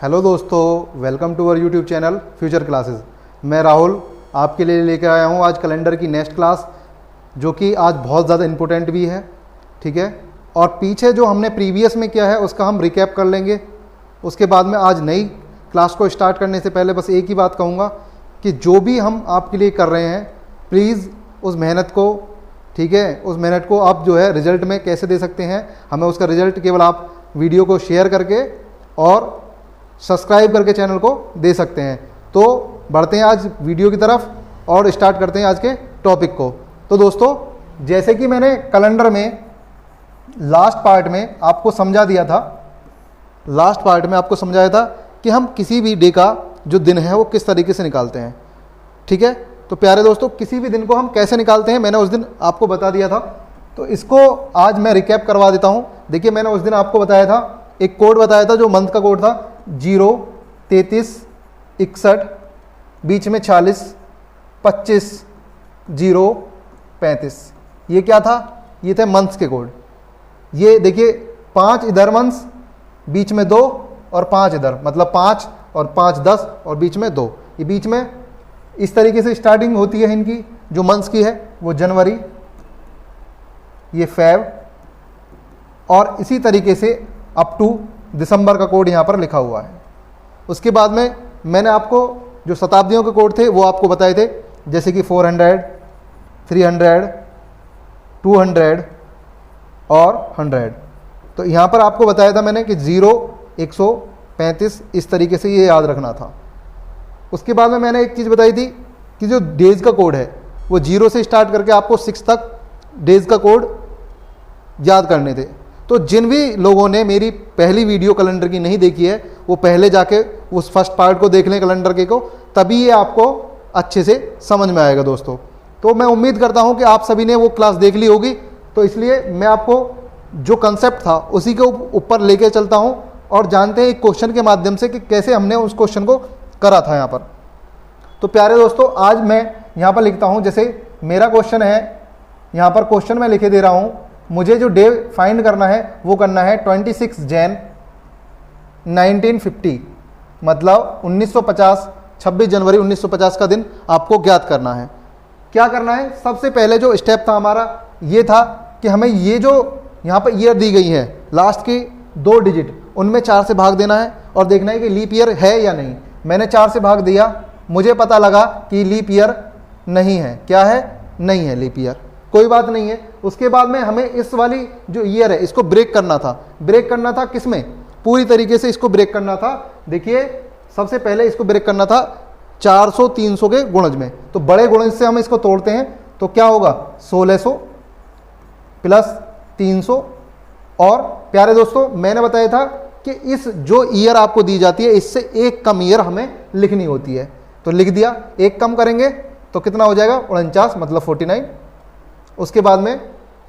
Hello दोस्तों, welcome to our YouTube channel future classes. मैं राहुल आपके लिए लेकर आया हूँ आज कैलेंडर की नेक्स्ट क्लास, जो कि आज बहुत ज़्यादा इम्पोर्टेंट भी है। ठीक है, और पीछे जो हमने प्रीवियस में किया है उसका हम रिकैप कर लेंगे। उसके बाद में आज नई क्लास को स्टार्ट करने से पहले बस एक ही बात कहूँगा कि जो भी हम आपके लिए कर रहे हैं, प्लीज़ उस मेहनत को, ठीक है, उस मेहनत को आप जो है रिजल्ट में कैसे दे सकते हैं, हमें उसका रिजल्ट केवल आप वीडियो को शेयर करके और सब्सक्राइब करके चैनल को दे सकते हैं। तो बढ़ते हैं आज वीडियो की तरफ और स्टार्ट करते हैं आज के टॉपिक को। तो दोस्तों, जैसे कि मैंने कैलेंडर में लास्ट पार्ट में आपको समझा दिया था, कि हम किसी भी डे का जो दिन है वो किस तरीके से निकालते हैं। ठीक है, तो प्यारे दोस्तों, किसी भी दिन को हम कैसे निकालते हैं मैंने उस दिन आपको बता दिया था, तो इसको आज मैं रिकैप करवा देता हूँ। देखिए, मैंने उस दिन आपको बताया था, एक कोड बताया था जो मंथ का कोड था 0, 33, 61, बीच में 40, 25, 0, 35। ये क्या था? ये थे मंथ्स के कोड। ये देखिए 5 इधर मंथ्स, बीच में 2 और 5 इधर, मतलब 5 और 5 10 और बीच में 2। ये बीच में इस तरीके से स्टार्टिंग होती है इनकी। जो मंथ्स की है वो जनवरी, ये फेब, और इसी तरीके से अप टू दिसंबर का कोड यहाँ पर लिखा हुआ है। उसके बाद में मैंने आपको जो शताब्दियों के कोड थे वो आपको बताए थे, जैसे कि 400, 300, 200 और 100। तो यहाँ पर आपको बताया था मैंने कि 0, 135, इस तरीके से ये याद रखना था। उसके बाद में मैंने एक चीज़ बताई थी कि जो डेज का कोड है वो 0 से स्टार्ट करके आपको 6 तक डेज का कोड याद करने थे। तो जिन भी लोगों ने मेरी पहली वीडियो कैलेंडर की नहीं देखी है वो पहले जाके उस फर्स्ट पार्ट को देख लें कैलेंडर के को, तभी ये आपको अच्छे से समझ में आएगा दोस्तों। तो मैं उम्मीद करता हूँ कि आप सभी ने वो क्लास देख ली होगी, तो इसलिए मैं आपको जो कंसेप्ट था उसी के ऊपर लेके चलता हूँ और जानते हैं एक क्वेश्चन के माध्यम से कि कैसे हमने उस क्वेश्चन को करा था यहाँ पर। तो प्यारे दोस्तों, आज मैं यहाँ पर लिखता हूँ, जैसे मेरा क्वेश्चन है, यहाँ पर क्वेश्चन मैं लिखे दे रहा हूँ, मुझे जो डे फाइंड करना है वो करना है 26 जैन 1950, मतलब 1950, 26 जनवरी 1950 का दिन आपको ज्ञात करना है। क्या करना है? सबसे पहले जो स्टेप था हमारा ये था कि हमें ये जो यहाँ पर ईयर दी गई है, लास्ट की 2 डिजिट, उनमें 4 से भाग देना है और देखना है कि लीप ईयर है या नहीं। मैंने 4 से भाग दिया, मुझे पता लगा कि लीप ईयर नहीं है। क्या है? नहीं है लीप ईयर, कोई बात नहीं है। उसके बाद में हमें इस वाली जो ईयर है इसको ब्रेक करना था। ब्रेक करना था किसमें? पूरी तरीके से इसको ब्रेक करना था। देखिए, सबसे पहले इसको ब्रेक करना था 400 300 के गुणज में। तो बड़े गुणज से हम इसको तोड़ते हैं तो क्या होगा? 1600 प्लस 300। और प्यारे दोस्तों, मैंने बताया था कि इस जो ईयर आपको दी जाती है इससे एक कम ईयर हमें लिखनी होती है, तो लिख दिया। एक कम करेंगे तो कितना हो जाएगा? 49, मतलब 49। उसके बाद में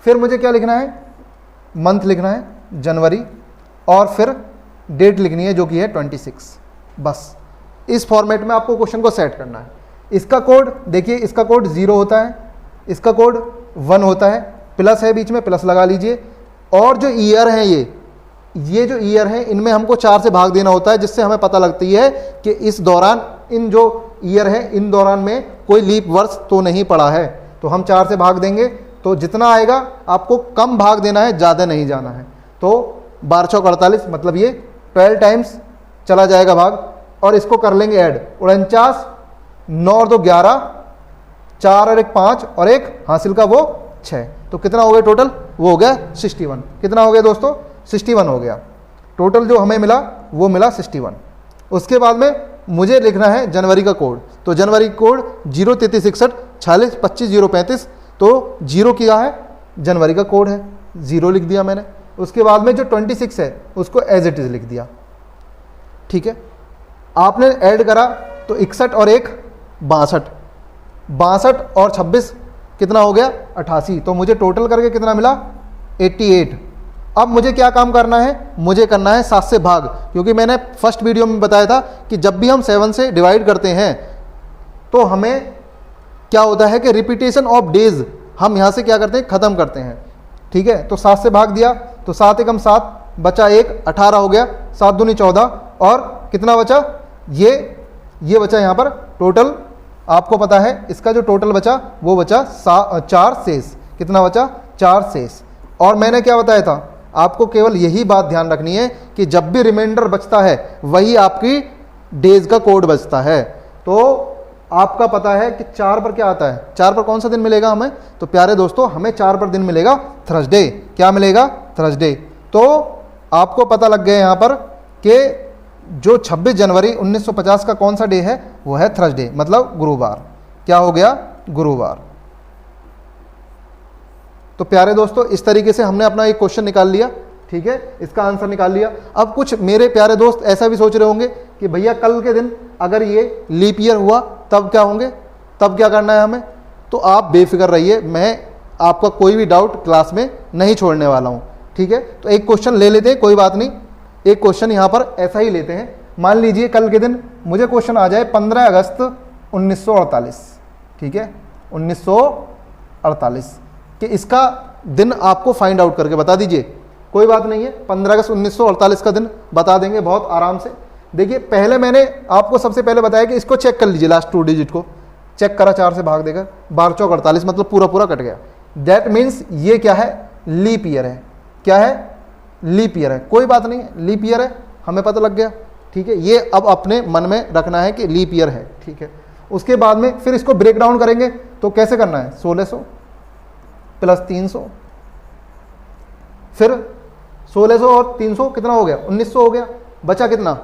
फिर मुझे क्या लिखना है? मंथ लिखना है, जनवरी, और फिर डेट लिखनी है जो कि है 26। बस इस फॉर्मेट में आपको क्वेश्चन को सेट करना है। इसका कोड देखिए, इसका कोड 0 होता है, इसका कोड 1 होता है, प्लस है बीच में, प्लस लगा लीजिए। और जो ईयर हैं ये जो ईयर हैं इनमें हमको 4 से भाग देना होता है, जिससे हमें पता लगती है कि इस दौरान इन जो ईयर है इन दौरान में कोई लीप वर्ष तो नहीं पड़ा है। तो हम 4 से भाग देंगे तो जितना आएगा आपको कम भाग देना है, ज़्यादा नहीं जाना है। तो 12 चौक 48, मतलब ये 12 टाइम्स चला जाएगा भाग, और इसको कर लेंगे ऐड। 49, 9 और 2 11, 4 और 1 5, और एक हासिल का वो 6। तो कितना हो गया टोटल? वो हो गया 61। कितना हो गया दोस्तों? 61 हो गया। टोटल जो हमें मिला वो मिला 61। उसके बाद में मुझे लिखना है जनवरी का कोड। तो जनवरी कोड 0, 33, 61, 46, 25, 0, 35। तो 0 क्या है? जनवरी का कोड है, 0 लिख दिया मैंने। उसके बाद में जो 26 है उसको एज इट इज लिख दिया। ठीक है, आपने ऐड करा तो 61 और 1 62, 62 और 26 कितना हो गया? 88। तो मुझे टोटल करके कितना मिला? 88। अब मुझे क्या काम करना है? मुझे करना है 7 से भाग, क्योंकि मैंने फर्स्ट वीडियो में बताया था कि जब भी हम 7 से डिवाइड करते हैं तो हमें क्या होता है कि रिपीटेशन ऑफ डेज हम यहाँ से क्या करते हैं? ख़त्म करते हैं। ठीक है, तो 7 से भाग दिया तो 7 एकम 7, बचा 1, 18 हो गया, 7 दूनी 14 और कितना बचा, ये बचा यहाँ पर टोटल, आपको पता है इसका जो टोटल बचा वो बचा 4 शेष। कितना बचा, 4 शेष। और मैंने क्या बताया था, आपको केवल यही बात ध्यान रखनी है कि जब भी रिमाइंडर बचता है वही आपकी डेज का कोड बचता है। तो आपका पता है कि 4 पर क्या आता है, 4 पर कौन सा दिन मिलेगा हमें, तो प्यारे दोस्तों हमें 4 पर दिन मिलेगा थर्सडे। क्या मिलेगा, थर्सडे। तो आपको पता लग गया यहाँ पर कि जो 26 जनवरी 1950 का कौन सा डे है, वो है थर्सडे, मतलब गुरुवार। क्या हो गया, गुरुवार। तो प्यारे दोस्तों इस तरीके से हमने अपना एक क्वेश्चन निकाल लिया, ठीक है, इसका आंसर निकाल लिया। अब कुछ मेरे प्यारे दोस्त ऐसा भी सोच रहे होंगे कि भैया कल के दिन अगर ये लीप ईयर हुआ तब क्या होंगे, तब क्या करना है हमें। तो आप बेफिक्र रहिए, मैं आपका कोई भी डाउट क्लास में नहीं छोड़ने वाला हूँ, ठीक है। तो एक क्वेश्चन ले लेते हैं, कोई बात नहीं, एक क्वेश्चन यहाँ पर ऐसा ही लेते हैं। मान लीजिए कल के दिन मुझे क्वेश्चन आ जाए 15 अगस्त 1948, ठीक है, 1948 कि इसका दिन आपको फाइंड आउट करके बता दीजिए। कोई बात नहीं है, 15 अगस्त 1948 का दिन बता देंगे बहुत आराम से। देखिए पहले मैंने आपको सबसे पहले बताया कि इसको चेक कर लीजिए, लास्ट 2 डिजिट को चेक करा, 4 से भाग देकर 12 चौक 48, मतलब पूरा पूरा कट गया। दैट मीन्स ये क्या है, लीप ईयर है। क्या है, लीप ईयर है। कोई बात नहीं, लीप ईयर है, हमें पता लग गया, ठीक है। ये अब अपने मन में रखना है कि लीप ईयर है, ठीक है। उसके बाद में फिर इसको ब्रेक डाउन करेंगे तो कैसे करना है, 1600 प्लस 300, फिर 1600 और 300 कितना हो गया, 1900 हो गया। बचा कितना,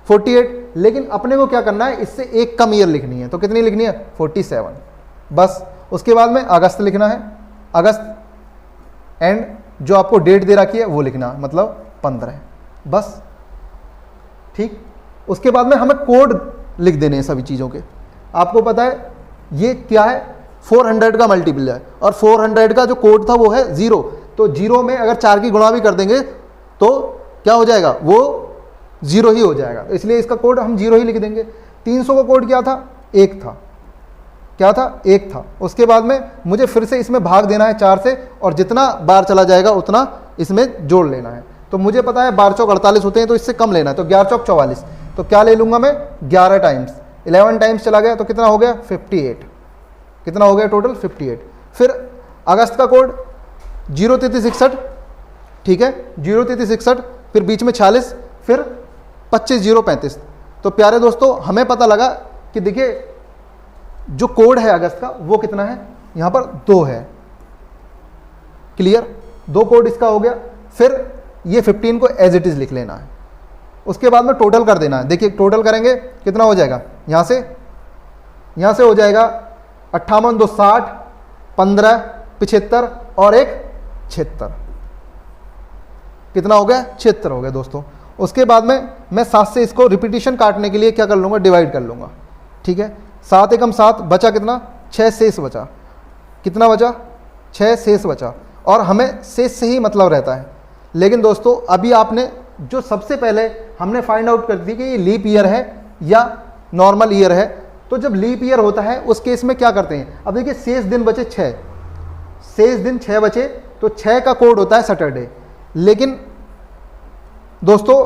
48। लेकिन अपने को क्या करना है, इससे एक कम ईयर लिखनी है। तो कितनी लिखनी है, 47 बस। उसके बाद में अगस्त लिखना है, अगस्त, एंड जो आपको डेट दे रखी है वो लिखना है, मतलब 15 बस, ठीक। उसके बाद में हमें कोड लिख देने हैं सभी चीज़ों के। आपको पता है ये क्या है, 400 का मल्टीपल है, और 400 का जो कोड था वो है 0। तो 0 में अगर 4 की गुणा भी कर देंगे तो क्या हो जाएगा, वो 0 ही हो जाएगा। तो इसलिए इसका कोड हम 0 ही लिख देंगे। 300 का कोड क्या था, 1 था। क्या था, 1 था। उसके बाद में मुझे फिर से इसमें भाग देना है 4 से, और जितना बार चला जाएगा उतना इसमें जोड़ लेना है। तो मुझे पता है 12 चौक 48 होते हैं, तो इससे कम लेना है, तो 11 चौक 44। तो क्या ले लूँगा मैं, 11 टाइम्स, 11 टाइम्स चला गया तो कितना हो गया, 58। कितना हो गया टोटल, 58। फिर अगस्त का कोड 03361, ठीक है, 03361, फिर बीच में 46, फिर 25035। तो प्यारे दोस्तों हमें पता लगा कि देखिए जो कोड है अगस्त का वो कितना है, यहाँ पर 2 है। क्लियर, 2 कोड इसका हो गया। फिर ये 15 को एज इट इज लिख लेना है। उसके बाद में टोटल कर देना है। देखिए टोटल करेंगे कितना हो जाएगा, यहाँ से हो जाएगा 58 2 60, 15 75 और 1 76। कितना हो गया, 76 हो गया दोस्तों। उसके बाद में मैं 7 से इसको रिपीटिशन काटने के लिए क्या कर लूँगा, डिवाइड कर लूँगा, ठीक है। 7 एकम 7, बचा कितना, 6 शेष बचा। कितना बचा, 6 शेष बचा। और हमें शेष से ही मतलब रहता है। लेकिन दोस्तों अभी आपने जो सबसे पहले हमने फाइंड आउट कर दी कि ये लीप ईयर है या नॉर्मल ईयर है। तो जब लीप ईयर होता है उस केस में क्या करते हैं, अब देखिए शेष दिन बचे 6, शेष दिन 6 बचे, तो 6 का कोड होता है सैटरडे। लेकिन दोस्तों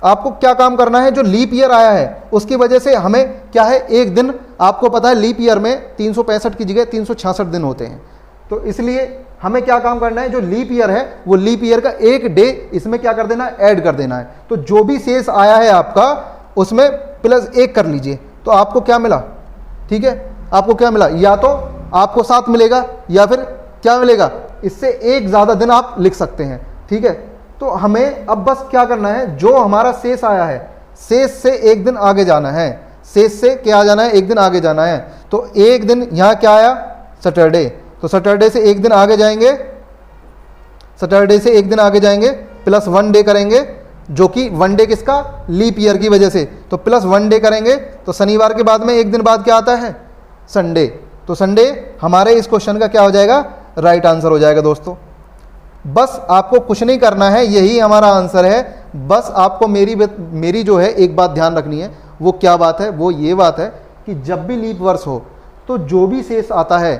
आपको क्या काम करना है, जो लीप ईयर आया है उसकी वजह से हमें क्या है, एक दिन, आपको पता है लीप ईयर में 365 की जगह 366 दिन होते हैं। तो इसलिए हमें क्या काम करना है, जो लीप ईयर है वो लीप ईयर का एक डे इसमें क्या कर देना है, ऐड कर देना है। तो जो भी शेष आया है आपका उसमें +1 कर लीजिए, तो आपको क्या मिला, ठीक है, आपको क्या मिला, या तो आपको 7 मिलेगा या फिर क्या मिलेगा, इससे एक ज़्यादा दिन आप लिख सकते हैं, ठीक है। तो हमें अब बस क्या करना है, जो हमारा शेष आया है शेष से एक दिन आगे जाना है, शेष से क्या जाना है, एक दिन आगे जाना है। तो एक दिन यहाँ क्या आया, सैटरडे, तो सैटरडे से एक दिन आगे जाएंगे, सैटरडे से एक दिन आगे जाएंगे, +1 डे करेंगे, जो कि 1 डे किसका, लीप ईयर की वजह से, तो +1 डे करेंगे। तो शनिवार के बाद में एक दिन बाद क्या आता है, संडे। तो संडे हमारे इस क्वेश्चन का क्या हो जाएगा, राइट आंसर हो जाएगा दोस्तों। बस आपको कुछ नहीं करना है, यही हमारा आंसर है। बस आपको मेरी जो है एक बात ध्यान रखनी है, वो क्या बात है, वो ये बात है कि जब भी लीप वर्ष हो तो जो भी शेष आता है,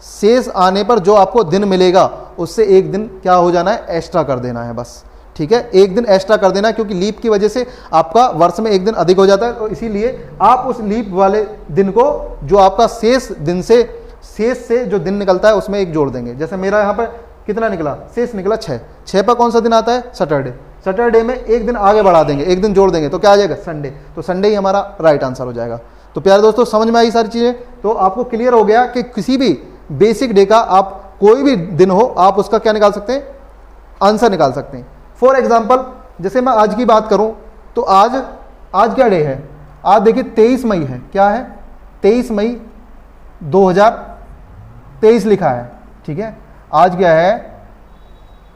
शेष आने पर जो आपको दिन मिलेगा उससे एक दिन क्या हो जाना है, एक्स्ट्रा कर देना है बस, ठीक है, एक दिन एक्स्ट्रा कर देना, क्योंकि लीप की वजह से आपका वर्ष में एक दिन अधिक हो जाता है, तो इसीलिए आप उस लीप वाले दिन को जो आपका शेष से जो दिन निकलता है उसमें एक जोड़ देंगे। जैसे मेरा यहाँ पर कितना निकला, शेष निकला 6, 6 पर कौन सा दिन आता है, सैटरडे, सैटरडे में एक दिन आगे बढ़ा देंगे, एक दिन जोड़ देंगे, तो क्या आ जाएगा, संडे, तो संडे ही हमारा राइट आंसर हो जाएगा। तो प्यारे दोस्तों समझ में आई सारी चीज़ें, तो आपको क्लियर हो गया कि किसी भी बेसिक डे का आप कोई भी दिन हो आप उसका क्या निकाल सकते हैं, आंसर निकाल सकते हैं। फॉर एग्जाम्पल जैसे मैं आज की बात करूं तो आज क्या डे है, आज देखिए 23 मई है, क्या है 23 मई 2023 लिखा है, ठीक है, आज क्या है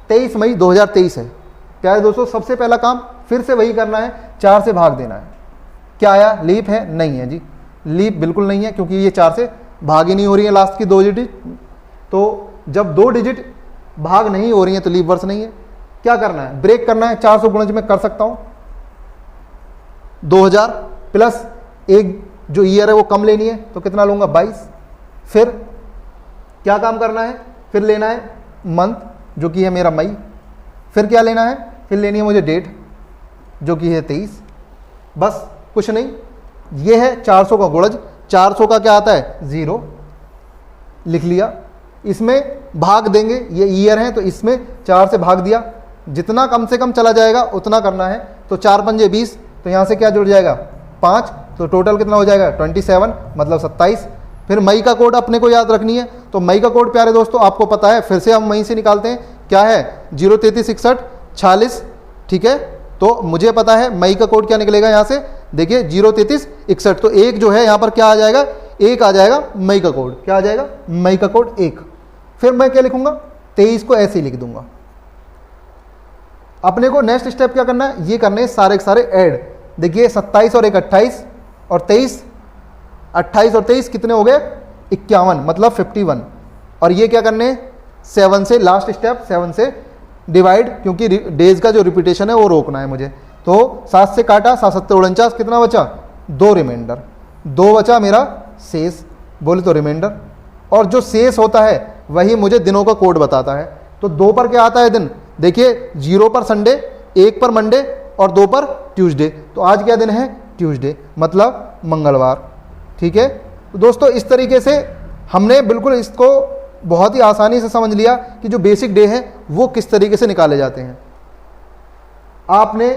23 मई 2023 है। प्यारे दोस्तों सबसे पहला काम फिर से वही करना है, 4 से भाग देना है। क्या आया, लीप है, नहीं है जी, लीप बिल्कुल नहीं है, क्योंकि ये 4 से भाग ही नहीं हो रही है लास्ट की 2 डिजिट, तो जब 2 डिजिट भाग नहीं हो रही है तो लीप वर्ष नहीं है। क्या करना है, ब्रेक करना है, 400 गुणज में कर सकता हूं, 2000 प्लस एक जो ईयर है वो कम लेनी है, तो कितना लूंगा 22। फिर क्या काम करना है, फिर लेना है मंथ जो कि है मेरा मई, फिर क्या लेना है, फिर लेनी है मुझे डेट जो कि है 23, बस कुछ नहीं। ये है 400 का गुणज, 400 का क्या आता है 0, लिख लिया, इसमें भाग देंगे, ये ईयर है तो इसमें 4 से भाग दिया, जितना कम से कम चला जाएगा उतना करना है, तो 4 पंजे 20, तो यहाँ से क्या जुड़ जाएगा 5, तो टोटल कितना हो जाएगा 27, मतलब 27। फिर मई का कोड अपने को याद रखनी है, तो मई का कोड प्यारे दोस्तों आपको पता है, फिर से हम मई से निकालते हैं, क्या है 03361 46, ठीक है, तो मुझे पता है मई का कोड क्या निकलेगा, यहाँ से देखिए 03361, तो एक जो है यहाँ पर क्या आ जाएगा, एक आ जाएगा मई का कोड, क्या आ जाएगा मई का कोड 1। फिर मैं क्या लिखूंगा 23 को ऐसे ही लिख दूंगा। अपने को नेक्स्ट स्टेप क्या करना है, ये करने सारे के सारे ऐड, देखिए 27 और 1 28 और 23, 28 और 23 कितने हो गए 51, मतलब 51, और ये क्या करने 7 से, लास्ट स्टेप 7 से डिवाइड, क्योंकि डेज का जो रिपीटेशन है वो रोकना है मुझे, तो 7 से काटा, 7 7 49, कितना बचा 2 रिमाइंडर, 2 बचा मेरा शेष, बोले तो रिमाइंडर, और जो शेष होता है वही मुझे दिनों का कोड बताता है। तो 2 पर क्या आता है दिन, देखिए 0 पर संडे, 1 पर मंडे और 2 पर ट्यूसडे, तो आज क्या दिन है ट्यूसडे, मतलब मंगलवार, ठीक है। तो दोस्तों इस तरीके से हमने बिल्कुल इसको बहुत ही आसानी से समझ लिया कि जो बेसिक डे है वो किस तरीके से निकाले जाते हैं। आपने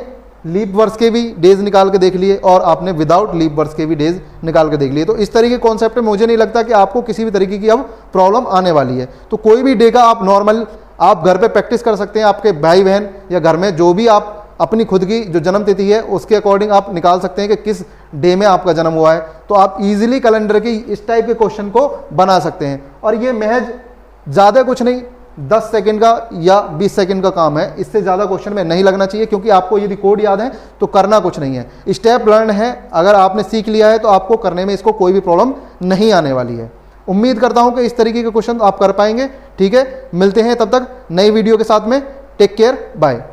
लीप वर्ष के भी डेज निकाल के देख लिए और आपने विदाउट लीप वर्ष के भी डेज निकाल के देख लिए, तो इस तरीके के कॉन्सेप्ट में मुझे नहीं लगता कि आपको किसी भी तरीके की अब प्रॉब्लम आने वाली है। तो कोई भी डे का आप नॉर्मल आप घर पे प्रैक्टिस कर सकते हैं, आपके भाई बहन या घर में जो भी आप अपनी खुद की जो जन्म तिथि है उसके अकॉर्डिंग आप निकाल सकते हैं कि किस डे में आपका जन्म हुआ है, तो आप इजीली कैलेंडर की इस टाइप के क्वेश्चन को बना सकते हैं। और ये महज ज़्यादा कुछ नहीं, 10 सेकंड का या 20 सेकंड का काम है, इससे ज़्यादा क्वेश्चन में नहीं लगना चाहिए, क्योंकि आपको यदि कोड याद है तो करना कुछ नहीं है, स्टेप लर्न है, अगर आपने सीख लिया है तो आपको करने में इसको कोई भी प्रॉब्लम नहीं आने वाली है। उम्मीद करता हूं कि इस तरीके के क्वेश्चन आप कर पाएंगे, ठीक है। मिलते हैं तब तक नई वीडियो के साथ में, टेक केयर, बाय।